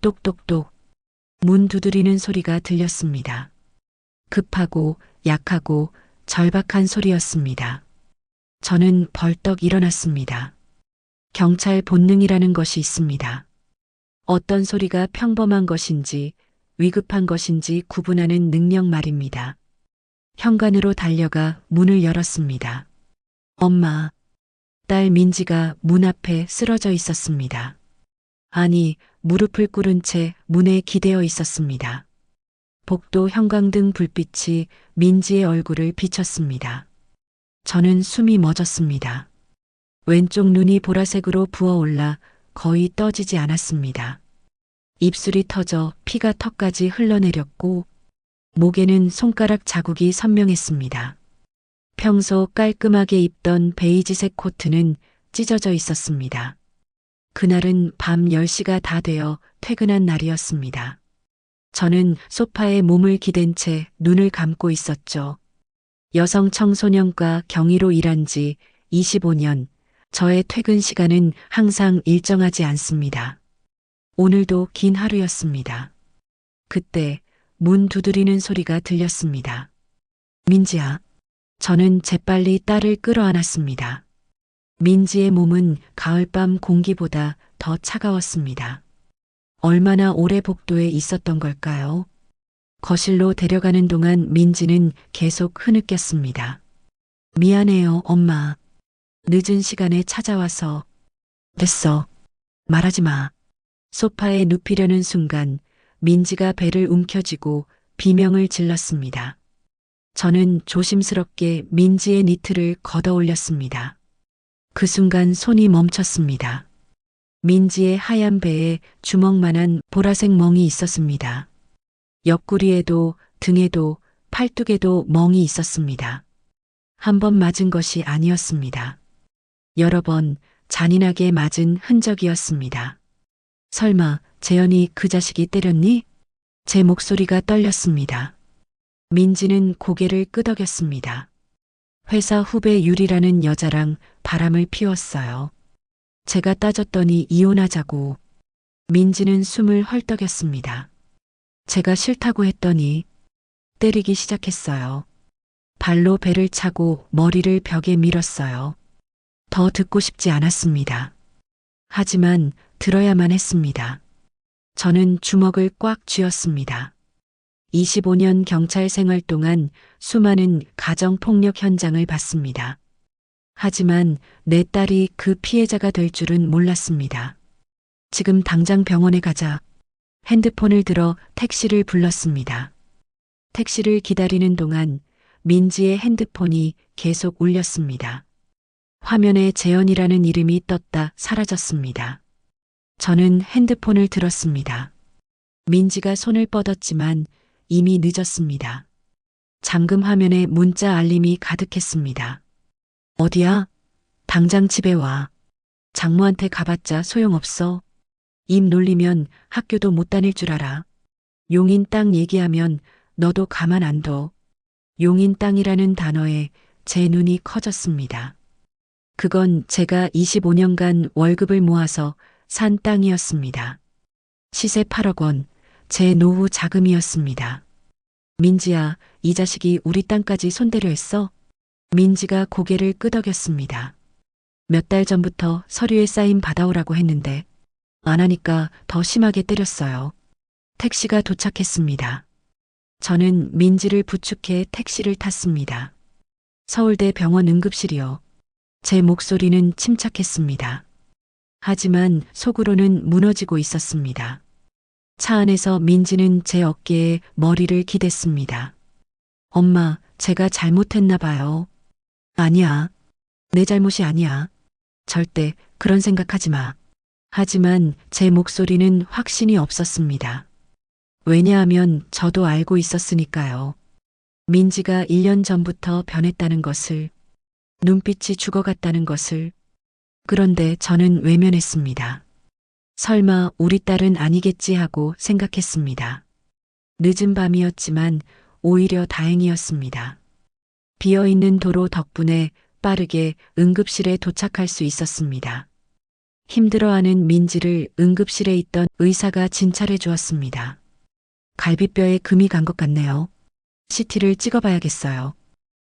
똑똑똑 문 두드리는 소리가 들렸습니다. 급하고 약하고 절박한 소리였습니다. 저는 벌떡 일어났습니다. 경찰 본능이라는 것이 있습니다. 어떤 소리가 평범한 것인지 위급한 것인지 구분하는 능력 말입니다. 현관으로 달려가 문을 열었습니다. 엄마, 딸 민지가 문 앞에 쓰러져 있었습니다. 아니, 무릎을 꿇은 채 문에 기대어 있었습니다. 복도 형광등 불빛이 민지의 얼굴을 비쳤습니다. 저는 숨이 멎었습니다. 왼쪽 눈이 보라색으로 부어올라 거의 떠지지 않았습니다. 입술이 터져 피가 턱까지 흘러내렸고 목에는 손가락 자국이 선명했습니다. 평소 깔끔하게 입던 베이지색 코트는 찢어져 있었습니다. 그날은 밤 10시가 다 되어 퇴근한 날이었습니다. 저는 소파에 몸을 기댄 채 눈을 감고 있었죠. 여성 청소년과 경위로 일한 지 25년, 저의 퇴근 시간은 항상 일정하지 않습니다. 오늘도 긴 하루였습니다. 그때 문 두드리는 소리가 들렸습니다. 민지야. 저는 재빨리 딸을 끌어안았습니다. 민지의 몸은 가을밤 공기보다 더 차가웠습니다. 얼마나 오래 복도에 있었던 걸까요? 거실로 데려가는 동안 민지는 계속 흐느꼈습니다. 미안해요, 엄마. 늦은 시간에 찾아와서. 됐어. 말하지 마. 소파에 눕히려는 순간 민지가 배를 움켜쥐고 비명을 질렀습니다. 저는 조심스럽게 민지의 니트를 걷어 올렸습니다. 그 순간 손이 멈췄습니다. 민지의 하얀 배에 주먹만한 보라색 멍이 있었습니다. 옆구리에도 등에도 팔뚝에도 멍이 있었습니다. 한 번 맞은 것이 아니었습니다. 여러 번 잔인하게 맞은 흔적이었습니다. 설마 재현이 그 자식이 때렸니? 제 목소리가 떨렸습니다. 민지는 고개를 끄덕였습니다. 회사 후배 유리라는 여자랑 바람을 피웠어요. 제가 따졌더니 이혼하자고. 민지는 숨을 헐떡였습니다. 제가 싫다고 했더니 때리기 시작했어요. 발로 배를 차고 머리를 벽에 밀었어요. 더 듣고 싶지 않았습니다. 하지만 들어야만 했습니다. 저는 주먹을 꽉 쥐었습니다. 25년 경찰 생활 동안 수많은 가정폭력 현장을 봤습니다. 하지만 내 딸이 그 피해자가 될 줄은 몰랐습니다. 지금 당장 병원에 가자. 핸드폰을 들어 택시를 불렀습니다. 택시를 기다리는 동안 민지의 핸드폰이 계속 울렸습니다. 화면에 재현이라는 이름이 떴다 사라졌습니다. 저는 핸드폰을 들었습니다. 민지가 손을 뻗었지만 이미 늦었습니다. 잠금 화면에 문자 알림이 가득했습니다. 어디야? 당장 집에 와. 장모한테 가봤자 소용없어. 입 놀리면 학교도 못 다닐 줄 알아. 용인 땅 얘기하면 너도 가만 안 둬. 용인 땅이라는 단어에 제 눈이 커졌습니다. 그건 제가 25년간 월급을 모아서 산 땅이었습니다. 시세 8억 원, 제 노후 자금이었습니다. 민지야, 이 자식이 우리 땅까지 손대려 했어? 민지가 고개를 끄덕였습니다. 몇 달 전부터 서류에 사인 받아오라고 했는데 안 하니까 더 심하게 때렸어요. 택시가 도착했습니다. 저는 민지를 부축해 택시를 탔습니다. 서울대 병원 응급실이요. 제 목소리는 침착했습니다. 하지만 속으로는 무너지고 있었습니다. 차 안에서 민지는 제 어깨에 머리를 기댔습니다. 엄마, 제가 잘못했나 봐요. 아니야. 내 잘못이 아니야. 절대 그런 생각하지 마. 하지만 제 목소리는 확신이 없었습니다. 왜냐하면 저도 알고 있었으니까요. 민지가 1년 전부터 변했다는 것을, 눈빛이 죽어갔다는 것을. 그런데 저는 외면했습니다. 설마 우리 딸은 아니겠지 하고 생각했습니다. 늦은 밤이었지만 오히려 다행이었습니다. 비어있는 도로 덕분에 빠르게 응급실에 도착할 수 있었습니다. 힘들어하는 민지를 응급실에 있던 의사가 진찰해 주었습니다. 갈비뼈에 금이 간 것 같네요. CT를 찍어봐야겠어요.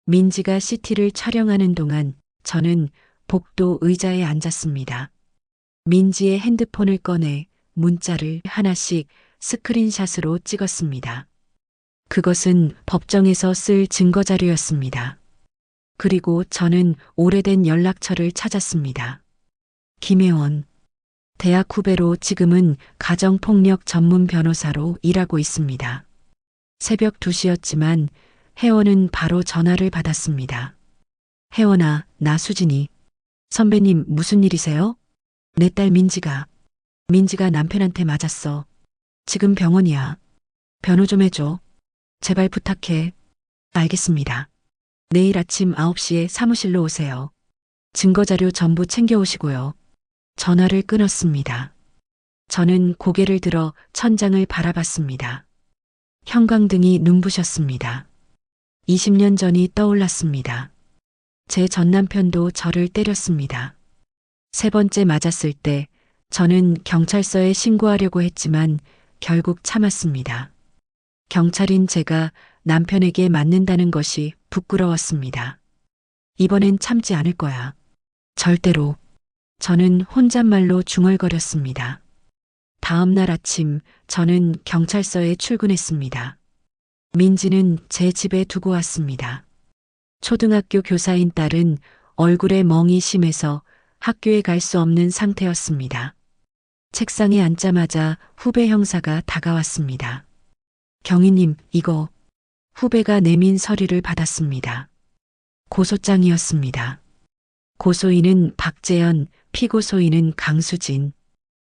민지가 CT를 촬영하는 동안 저는 복도 의자에 앉았습니다. 민지의 핸드폰을 꺼내 문자를 하나씩 스크린샷으로 찍었습니다. 그것은 법정에서 쓸 증거자료였습니다. 그리고 저는 오래된 연락처를 찾았습니다. 김혜원. 대학 후배로 지금은 가정폭력 전문 변호사로 일하고 있습니다. 새벽 2시였지만 혜원은 바로 전화를 받았습니다. 혜원아, 나 수진이. 선배님 무슨 일이세요? 내 딸 민지가 남편한테 맞았어. 지금 병원이야. 변호 좀 해줘. 제발 부탁해. 알겠습니다. 내일 아침 9시에 사무실로 오세요. 증거자료 전부 챙겨오시고요. 전화를 끊었습니다. 저는 고개를 들어 천장을 바라봤습니다. 형광등이 눈부셨습니다. 20년 전이 떠올랐습니다. 제 전 남편도 저를 때렸습니다. 3번째 맞았을 때 저는 경찰서에 신고하려고 했지만 결국 참았습니다. 경찰인 제가 남편에게 맞는다는 것이 부끄러웠습니다. 이번엔 참지 않을 거야. 절대로. 저는 혼잣말로 중얼거렸습니다. 다음 날 아침 저는 경찰서에 출근했습니다. 민지는 제 집에 두고 왔습니다. 초등학교 교사인 딸은 얼굴에 멍이 심해서 학교에 갈 수 없는 상태였습니다. 책상에 앉자마자 후배 형사가 다가왔습니다. 경위님, 이거. 후배가 내민 서류를 받았습니다. 고소장이었습니다. 고소인은 박재현, 피고소인은 강수진.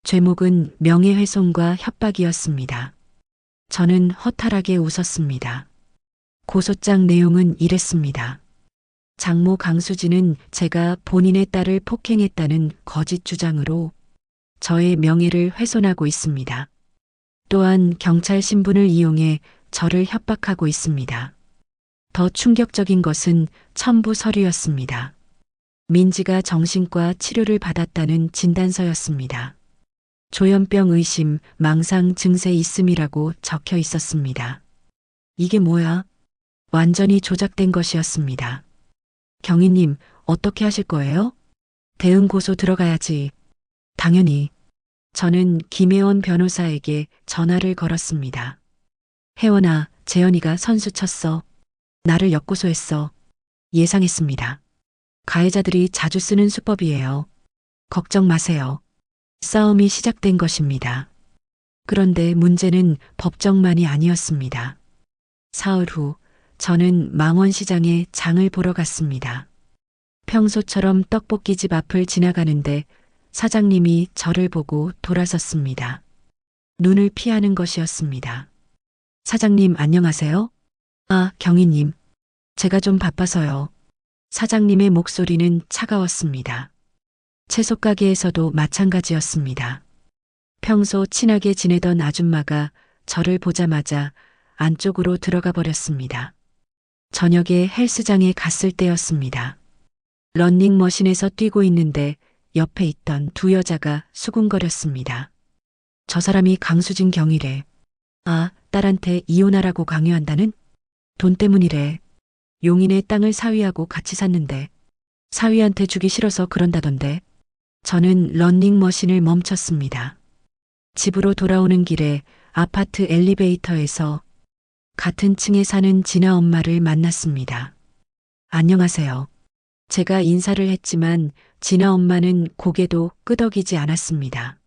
죄목은 명예훼손과 협박이었습니다. 저는 허탈하게 웃었습니다. 고소장 내용은 이랬습니다. 장모 강수진은 제가 본인의 딸을 폭행했다는 거짓 주장으로 저의 명예를 훼손하고 있습니다. 또한 경찰 신분을 이용해 저를 협박하고 있습니다. 더 충격적인 것은 첨부 서류였습니다. 민지가 정신과 치료를 받았다는 진단서였습니다. 조현병 의심, 망상 증세 있음이라고 적혀 있었습니다. 이게 뭐야? 완전히 조작된 것이었습니다. 경위님, 어떻게 하실 거예요? 대응 고소 들어가야지. 당연히. 저는 김혜원 변호사에게 전화를 걸었습니다. 혜원아, 재현이가 선수 쳤어. 나를 역고소했어. 예상했습니다. 가해자들이 자주 쓰는 수법이에요. 걱정 마세요. 싸움이 시작된 것입니다. 그런데 문제는 법정만이 아니었습니다. 사흘 후 저는 망원시장에 장을 보러 갔습니다. 평소처럼 떡볶이집 앞을 지나가는데 사장님이 저를 보고 돌아섰습니다. 눈을 피하는 것이었습니다. 사장님 안녕하세요? 아, 경희님. 제가 좀 바빠서요. 사장님의 목소리는 차가웠습니다. 채소가게에서도 마찬가지였습니다. 평소 친하게 지내던 아줌마가 저를 보자마자 안쪽으로 들어가 버렸습니다. 저녁에 헬스장에 갔을 때였습니다. 러닝머신에서 뛰고 있는데 옆에 있던 2 여자가 수군거렸습니다. 저 사람이 강수진 경이래. 아, 딸한테 이혼하라고 강요한다는? 돈 때문이래. 용인의 땅을 사위하고 같이 샀는데 사위한테 주기 싫어서 그런다던데. 저는 러닝머신을 멈췄습니다. 집으로 돌아오는 길에 아파트 엘리베이터에서 같은 층에 사는 진아 엄마를 만났습니다. 안녕하세요. 제가 인사를 했지만 진아 엄마는 고개도 끄덕이지 않았습니다.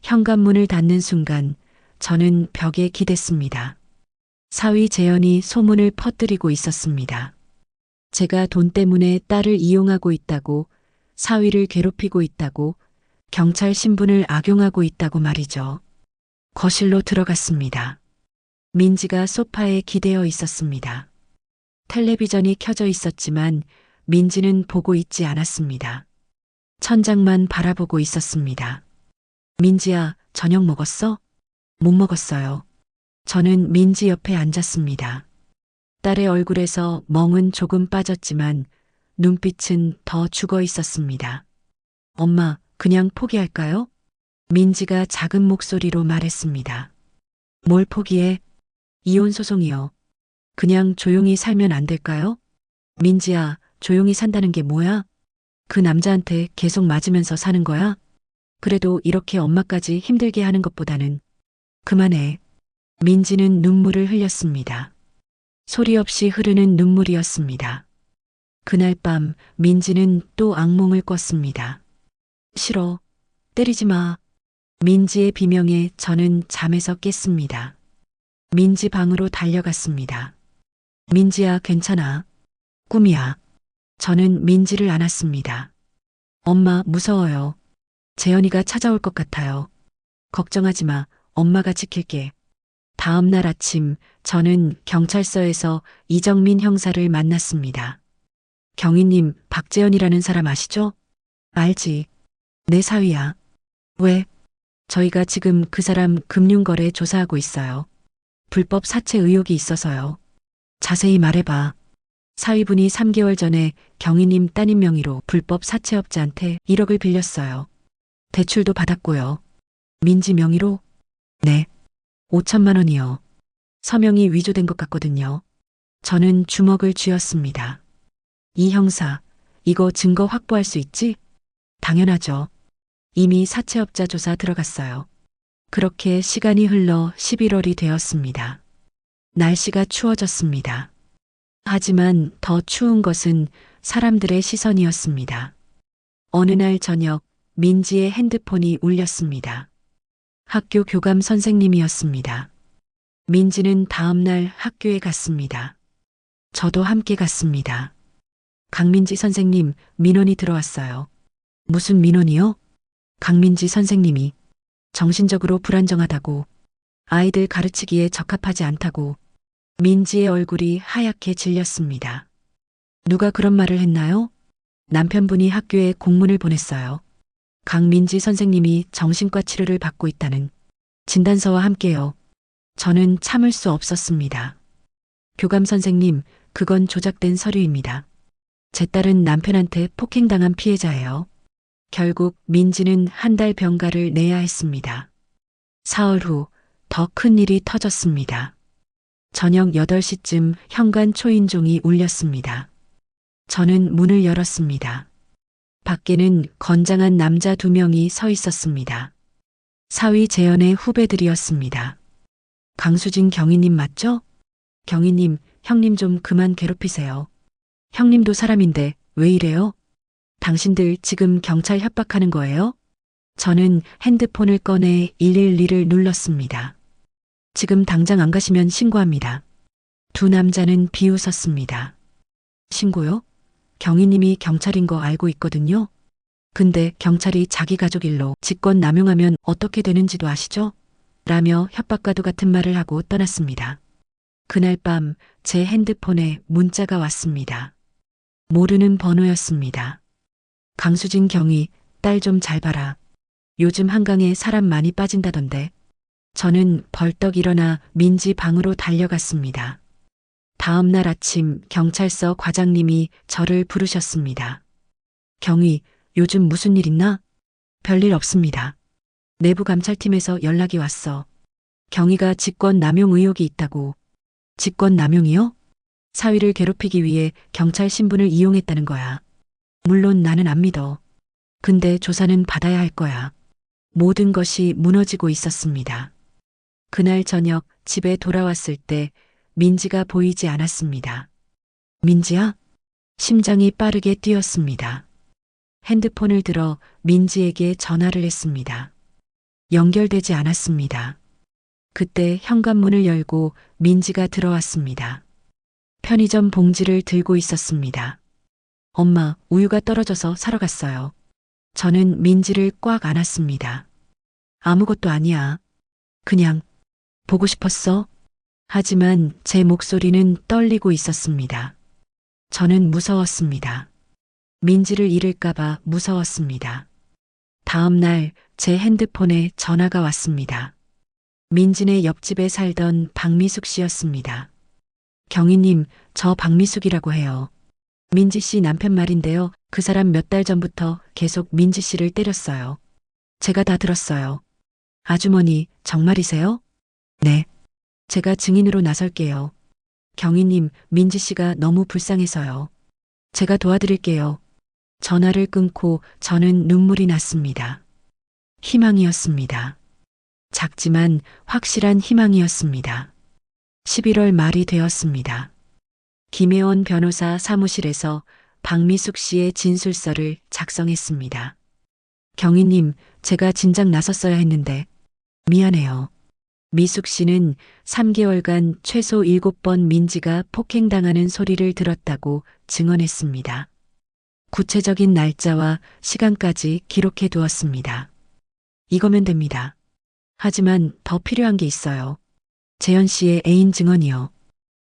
현관문을 닫는 순간 저는 벽에 기댔습니다. 사위 재현이 소문을 퍼뜨리고 있었습니다. 제가 돈 때문에 딸을 이용하고 있다고, 사위를 괴롭히고 있다고, 경찰 신분을 악용하고 있다고 말이죠. 거실로 들어갔습니다. 민지가 소파에 기대어 있었습니다. 텔레비전이 켜져 있었지만 민지는 보고 있지 않았습니다. 천장만 바라보고 있었습니다. 민지야, 저녁 먹었어? 못 먹었어요. 저는 민지 옆에 앉았습니다. 딸의 얼굴에서 멍은 조금 빠졌지만 눈빛은 더 죽어 있었습니다. 엄마, 그냥 포기할까요? 민지가 작은 목소리로 말했습니다. 뭘 포기해? 이혼 소송이요. 그냥 조용히 살면 안 될까요? 민지야, 조용히 산다는 게 뭐야? 그 남자한테 계속 맞으면서 사는 거야? 그래도 이렇게 엄마까지 힘들게 하는 것보다는 그만해. 민지는 눈물을 흘렸습니다. 소리 없이 흐르는 눈물이었습니다. 그날 밤 민지는 또 악몽을 꿨습니다. 싫어. 때리지 마. 민지의 비명에 저는 잠에서 깼습니다. 민지 방으로 달려갔습니다. 민지야, 괜찮아. 꿈이야. 저는 민지를 안았습니다. 엄마, 무서워요. 재현이가 찾아올 것 같아요. 걱정하지 마. 엄마가 지킬게. 다음 날 아침 저는 경찰서에서 이정민 형사를 만났습니다. 경위님, 박재현이라는 사람 아시죠? 알지. 내 사위야. 왜? 저희가 지금 그 사람 금융거래 조사하고 있어요. 불법 사채 의혹이 있어서요. 자세히 말해봐. 사위분이 3개월 전에 경위님 따님 명의로 불법 사채업자한테 1억을 빌렸어요. 대출도 받았고요. 민지 명의로? 네. 5천만 원이요. 서명이 위조된 것 같거든요. 저는 주먹을 쥐었습니다. 이 형사, 이거 증거 확보할 수 있지? 당연하죠. 이미 사채업자 조사 들어갔어요. 그렇게 시간이 흘러 11월이 되었습니다. 날씨가 추워졌습니다. 하지만 더 추운 것은 사람들의 시선이었습니다. 어느 날 저녁 민지의 핸드폰이 울렸습니다. 학교 교감 선생님이었습니다. 민지는 다음 날 학교에 갔습니다. 저도 함께 갔습니다. 강민지 선생님, 민원이 들어왔어요. 무슨 민원이요? 강민지 선생님이 정신적으로 불안정하다고, 아이들 가르치기에 적합하지 않다고. 민지의 얼굴이 하얗게 질렸습니다. 누가 그런 말을 했나요? 남편분이 학교에 공문을 보냈어요. 강민지 선생님이 정신과 치료를 받고 있다는 진단서와 함께요. 저는 참을 수 없었습니다. 교감 선생님, 그건 조작된 서류입니다. 제 딸은 남편한테 폭행당한 피해자예요. 결국 민지는 한 달 병가를 내야 했습니다. 사흘 후 더 큰 일이 터졌습니다. 저녁 8시쯤 현관 초인종이 울렸습니다. 저는 문을 열었습니다. 밖에는 건장한 남자 2명이 서 있었습니다. 사위 재현의 후배들이었습니다. 강수진 경위님 맞죠? 경위님, 형님 좀 그만 괴롭히세요. 형님도 사람인데 왜 이래요? 당신들 지금 경찰 협박하는 거예요? 저는 핸드폰을 꺼내 112를 눌렀습니다. 지금 당장 안 가시면 신고합니다. 두 남자는 비웃었습니다. 신고요? 경위님이 경찰인 거 알고 있거든요. 근데 경찰이 자기 가족 일로 직권 남용하면 어떻게 되는지도 아시죠? 라며 협박과도 같은 말을 하고 떠났습니다. 그날 밤 제 핸드폰에 문자가 왔습니다. 모르는 번호였습니다. 강수진 경위, 딸 좀 잘 봐라. 요즘 한강에 사람 많이 빠진다던데. 저는 벌떡 일어나 민지 방으로 달려갔습니다. 다음 날 아침 경찰서 과장님이 저를 부르셨습니다. 경위, 요즘 무슨 일 있나? 별일 없습니다. 내부 감찰팀에서 연락이 왔어. 경위가 직권 남용 의혹이 있다고. 직권 남용이요? 사위를 괴롭히기 위해 경찰 신분을 이용했다는 거야. 물론 나는 안 믿어. 근데 조사는 받아야 할 거야. 모든 것이 무너지고 있었습니다. 그날 저녁 집에 돌아왔을 때 민지가 보이지 않았습니다. 민지야? 심장이 빠르게 뛰었습니다. 핸드폰을 들어 민지에게 전화를 했습니다. 연결되지 않았습니다. 그때 현관문을 열고 민지가 들어왔습니다. 편의점 봉지를 들고 있었습니다. 엄마, 우유가 떨어져서 사러 갔어요. 저는 민지를 꽉 안았습니다. 아무것도 아니야. 그냥 보고 싶었어. 하지만 제 목소리는 떨리고 있었습니다. 저는 무서웠습니다. 민지를 잃을까봐 무서웠습니다. 다음 날 제 핸드폰에 전화가 왔습니다. 민지네 옆집에 살던 박미숙 씨였습니다. 경위님, 저 박미숙이라고 해요. 민지 씨 남편 말인데요. 그 사람 몇 달 전부터 계속 민지 씨를 때렸어요. 제가 다 들었어요. 아주머니, 정말이세요? 네. 제가 증인으로 나설게요. 경위님, 민지 씨가 너무 불쌍해서요. 제가 도와드릴게요. 전화를 끊고 저는 눈물이 났습니다. 희망이었습니다. 작지만 확실한 희망이었습니다. 11월 말이 되었습니다. 김혜원 변호사 사무실에서 박미숙 씨의 진술서를 작성했습니다. 경위님, 제가 진작 나섰어야 했는데 미안해요. 미숙 씨는 3개월간 최소 7번 민지가 폭행당하는 소리를 들었다고 증언했습니다. 구체적인 날짜와 시간까지 기록해 두었습니다. 이거면 됩니다. 하지만 더 필요한 게 있어요. 재현 씨의 애인 증언이요.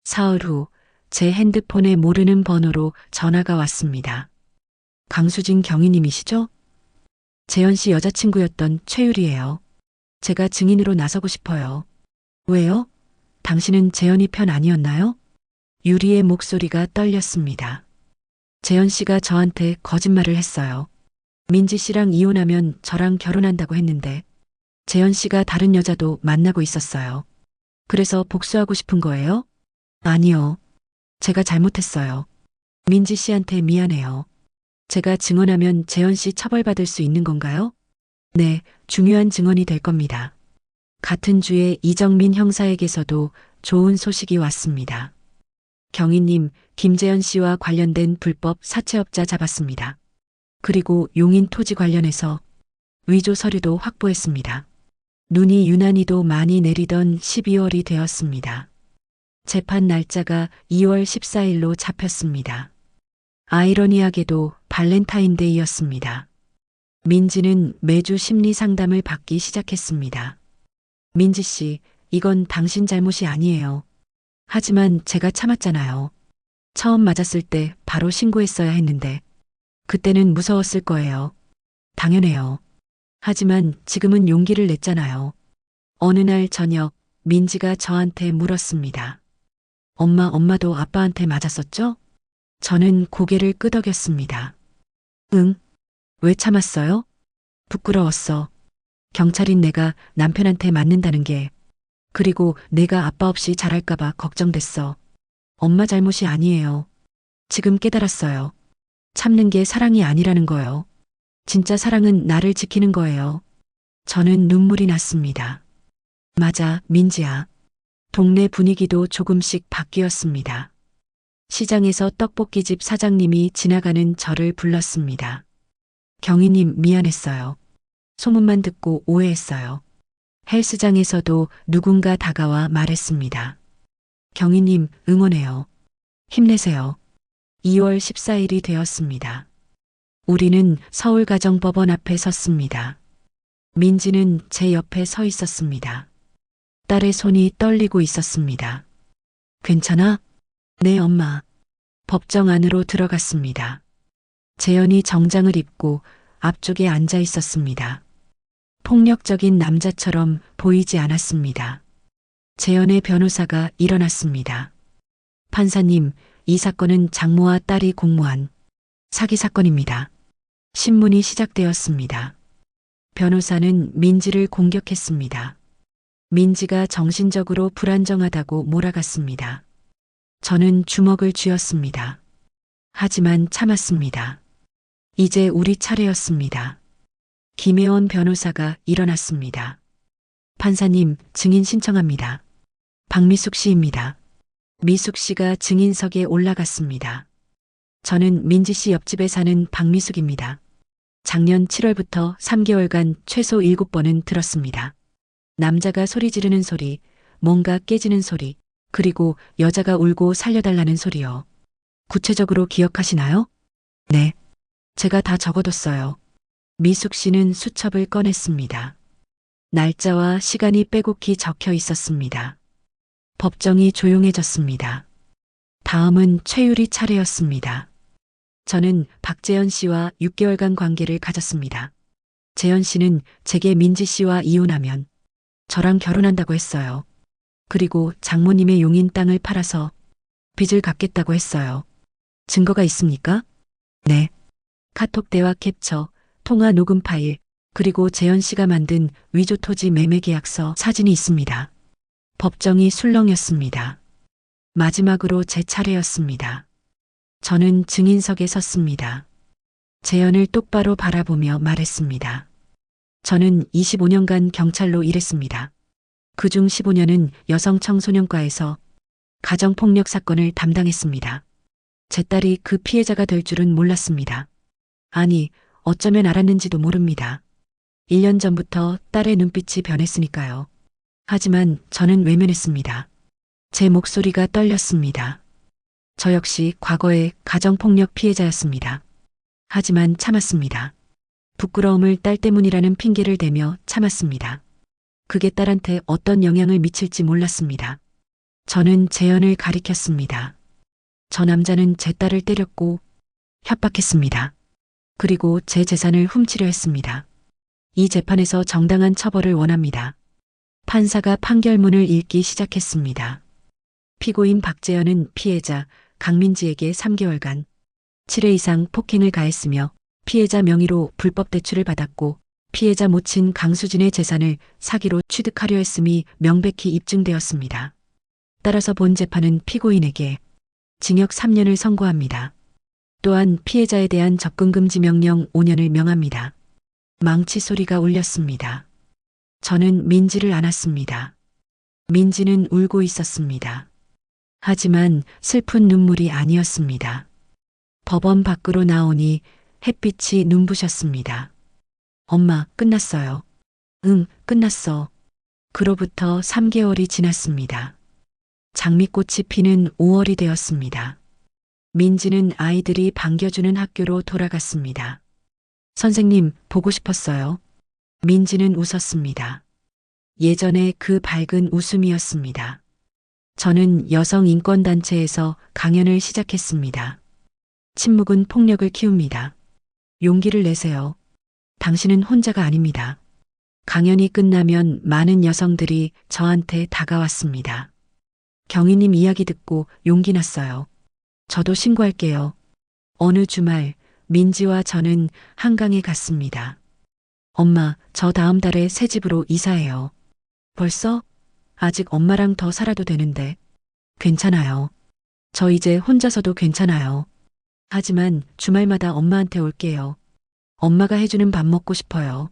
사흘 후 제 핸드폰에 모르는 번호로 전화가 왔습니다. 강수진 경위님이시죠? 재현 씨 여자친구였던 최유리예요. 제가 증인으로 나서고 싶어요. 왜요? 당신은 재현이 편 아니었나요? 유리의 목소리가 떨렸습니다. 재현 씨가 저한테 거짓말을 했어요. 민지 씨랑 이혼하면 저랑 결혼한다고 했는데 재현 씨가 다른 여자도 만나고 있었어요. 그래서 복수하고 싶은 거예요? 아니요. 제가 잘못했어요. 민지 씨한테 미안해요. 제가 증언하면 재현 씨 처벌받을 수 있는 건가요? 네, 중요한 증언이 될 겁니다. 같은 주에 이정민 형사에게서도 좋은 소식이 왔습니다. 경위님, 김재현 씨와 관련된 불법 사채업자 잡았습니다. 그리고 용인 토지 관련해서 위조 서류도 확보했습니다. 눈이 유난히도 많이 내리던 12월이 되었습니다. 재판 날짜가 2월 14일로 잡혔습니다. 아이러니하게도 발렌타인데이였습니다. 민지는 매주 심리 상담을 받기 시작했습니다. 민지 씨, 이건 당신 잘못이 아니에요. 하지만 제가 참았잖아요. 처음 맞았을 때 바로 신고했어야 했는데 그때는 무서웠을 거예요. 당연해요. 하지만 지금은 용기를 냈잖아요. 어느 날 저녁 민지가 저한테 물었습니다. 엄마도 아빠한테 맞았었죠? 저는 고개를 끄덕였습니다. 응. 왜 참았어요? 부끄러웠어. 경찰인 내가 남편한테 맞는다는 게. 그리고 내가 아빠 없이 자랄까봐 걱정됐어. 엄마 잘못이 아니에요. 지금 깨달았어요. 참는 게 사랑이 아니라는 거요. 진짜 사랑은 나를 지키는 거예요. 저는 눈물이 났습니다. 맞아, 민지야. 동네 분위기도 조금씩 바뀌었습니다. 시장에서 떡볶이집 사장님이 지나가는 저를 불렀습니다. 경위님 미안했어요. 소문만 듣고 오해했어요. 헬스장에서도 누군가 다가와 말했습니다. 경위님 응원해요. 힘내세요. 2월 14일이 되었습니다. 우리는 서울가정법원 앞에 섰습니다. 민지는 제 옆에 서 있었습니다. 딸의 손이 떨리고 있었습니다. 괜찮아? 네, 엄마. 법정 안으로 들어갔습니다. 재현이 정장을 입고 앞쪽에 앉아 있었습니다. 폭력적인 남자처럼 보이지 않았습니다. 재현의 변호사가 일어났습니다. 판사님, 이 사건은 장모와 딸이 공모한 사기 사건입니다. 신문이 시작되었습니다. 변호사는 민지를 공격했습니다. 민지가 정신적으로 불안정하다고 몰아갔습니다. 저는 주먹을 쥐었습니다. 하지만 참았습니다. 이제 우리 차례였습니다. 김혜원 변호사가 일어났습니다. 판사님, 증인 신청합니다. 박미숙 씨입니다. 미숙 씨가 증인석에 올라갔습니다. 저는 민지 씨 옆집에 사는 박미숙입니다. 작년 7월부터 3개월간 최소 7번은 들었습니다. 남자가 소리 지르는 소리, 뭔가 깨지는 소리, 그리고 여자가 울고 살려달라는 소리요. 구체적으로 기억하시나요? 네. 제가 다 적어뒀어요. 미숙 씨는 수첩을 꺼냈습니다. 날짜와 시간이 빼곡히 적혀 있었습니다. 법정이 조용해졌습니다. 다음은 최유리 차례였습니다. 저는 박재현 씨와 6개월간 관계를 가졌습니다. 재현 씨는 제게 민지 씨와 이혼하면 저랑 결혼한다고 했어요. 그리고 장모님의 용인 땅을 팔아서 빚을 갚겠다고 했어요. 증거가 있습니까? 네. 카톡 대화 캡처, 통화 녹음 파일, 그리고 재현 씨가 만든 위조 토지 매매 계약서 사진이 있습니다. 법정이 술렁였습니다. 마지막으로 제 차례였습니다. 저는 증인석에 섰습니다. 재현을 똑바로 바라보며 말했습니다. 저는 25년간 경찰로 일했습니다. 그중 15년은 여성청소년과에서 가정폭력 사건을 담당했습니다. 제 딸이 그 피해자가 될 줄은 몰랐습니다. 아니, 어쩌면 알았는지도 모릅니다. 1년 전부터 딸의 눈빛이 변했으니까요. 하지만 저는 외면했습니다. 제 목소리가 떨렸습니다. 저 역시 과거의 가정폭력 피해자였습니다. 하지만 참았습니다. 부끄러움을 딸 때문이라는 핑계를 대며 참았습니다. 그게 딸한테 어떤 영향을 미칠지 몰랐습니다. 저는 재현을 가리켰습니다. 저 남자는 제 딸을 때렸고 협박했습니다. 그리고 제 재산을 훔치려 했습니다. 이 재판에서 정당한 처벌을 원합니다. 판사가 판결문을 읽기 시작했습니다. 피고인 박재현은 피해자 강민지에게 3개월간 7회 이상 폭행을 가했으며 피해자 명의로 불법 대출을 받았고 피해자 모친 강수진의 재산을 사기로 취득하려 했음이 명백히 입증되었습니다. 따라서 본 재판은 피고인에게 징역 3년을 선고합니다. 또한 피해자에 대한 접근금지 명령 5년을 명합니다. 망치 소리가 울렸습니다. 저는 민지를 안았습니다. 민지는 울고 있었습니다. 하지만 슬픈 눈물이 아니었습니다. 법원 밖으로 나오니 햇빛이 눈부셨습니다. 엄마, 끝났어요. 응, 끝났어. 그로부터 3개월이 지났습니다. 장미꽃이 피는 5월이 되었습니다. 민지는 아이들이 반겨주는 학교로 돌아갔습니다. 선생님, 보고 싶었어요. 민지는 웃었습니다. 예전에 그 밝은 웃음이었습니다. 저는 여성인권단체에서 강연을 시작했습니다. 침묵은 폭력을 키웁니다. 용기를 내세요. 당신은 혼자가 아닙니다. 강연이 끝나면 많은 여성들이 저한테 다가왔습니다. 경희님 이야기 듣고 용기 났어요. 저도 신고할게요. 어느 주말 민지와 저는 한강에 갔습니다. 엄마, 저 다음 달에 새 집으로 이사해요. 벌써? 아직 엄마랑 더 살아도 되는데. 괜찮아요. 저 이제 혼자서도 괜찮아요. 하지만 주말마다 엄마한테 올게요. 엄마가 해주는 밥 먹고 싶어요.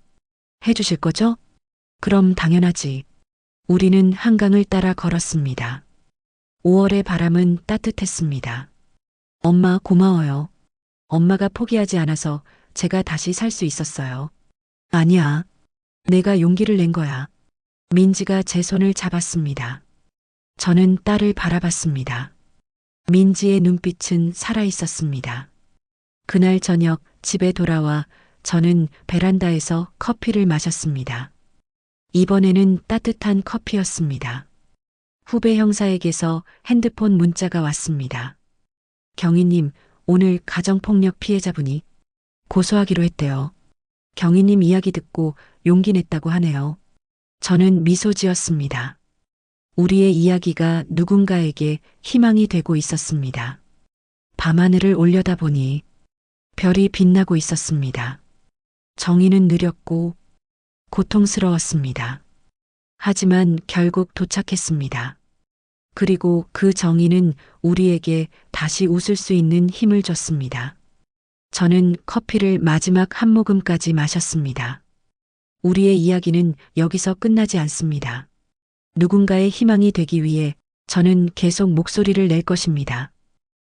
해주실 거죠? 그럼 당연하지. 우리는 한강을 따라 걸었습니다. 5월의 바람은 따뜻했습니다. 엄마 고마워요. 엄마가 포기하지 않아서 제가 다시 살 수 있었어요. 아니야. 내가 용기를 낸 거야. 민지가 제 손을 잡았습니다. 저는 딸을 바라봤습니다. 민지의 눈빛은 살아있었습니다. 그날 저녁 집에 돌아와 저는 베란다에서 커피를 마셨습니다. 이번에는 따뜻한 커피였습니다. 후배 형사에게서 핸드폰 문자가 왔습니다. 경희님, 오늘 가정폭력 피해자분이 고소하기로 했대요. 경희님 이야기 듣고 용기 냈다고 하네요. 저는 미소 지었습니다. 우리의 이야기가 누군가에게 희망이 되고 있었습니다. 밤하늘을 올려다보니 별이 빛나고 있었습니다. 정의는 느렸고 고통스러웠습니다. 하지만 결국 도착했습니다. 그리고 그 정의는 우리에게 다시 웃을 수 있는 힘을 줬습니다. 저는 커피를 마지막 한 모금까지 마셨습니다. 우리의 이야기는 여기서 끝나지 않습니다. 누군가의 희망이 되기 위해 저는 계속 목소리를 낼 것입니다.